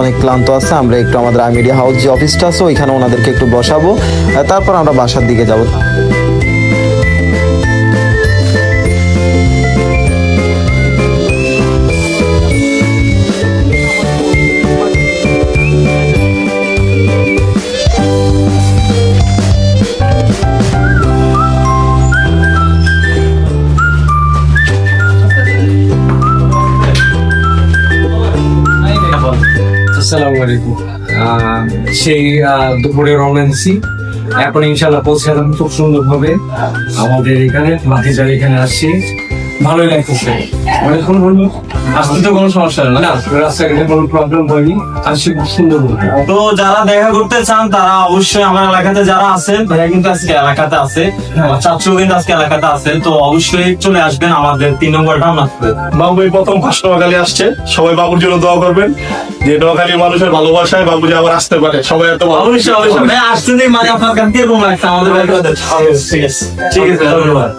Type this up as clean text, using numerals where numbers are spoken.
অনেক ক্লান্ত আছে, আমরা একটু আমাদের মিডিয়া হাউস যে অফিসটা আছে ওইখানে ওনাদেরকে একটু বসাবো, তারপর আমরা বাসার দিকে যাব। আসসালামু আলাইকুম। সেই দুপুরে রওনা দিছি, এখন ইনশাল্লাহ পৌঁছে গেলাম খুব সুন্দর ভাবে আমাদের এখানে ভাতিজার এখানে আসছি, ভালোই লাগতেছে। অনেকক্ষণ হলো, আসতে তো কোনো সমস্যা না, রাস্তাঘাটে কোনো প্রবলেম হয়নি, আসছি খুব সুন্দর ভাবে। তো যারা দেখা করতে চান তারা অবশ্যই আমার এলাকাতে যারা আছেন, ভাইয়া কিন্তু আজকে এলাকাতে আছে, চাচু কিন্তু আজকে এলাকাতে আছেন, তো অবশ্যই চলে আসবেন আমাদের 3 নম্বর টাউনাতে। বাবু এই প্রথম ফার্স্ট নোয়াখালী আসছে, সবাই বাবুর জন্য দোয়া করবেন যে নোয়াখালী মানুষের ভালোবাসায় বাবু যে আবার আসতে পারে, সবাই এত ভালো। অবশ্যই অবশ্যই ভাই আসতে দিই, মানে আপনার কাছে কিরকম লাগছে আমাদের? ঠিক আছে, ধন্যবাদ।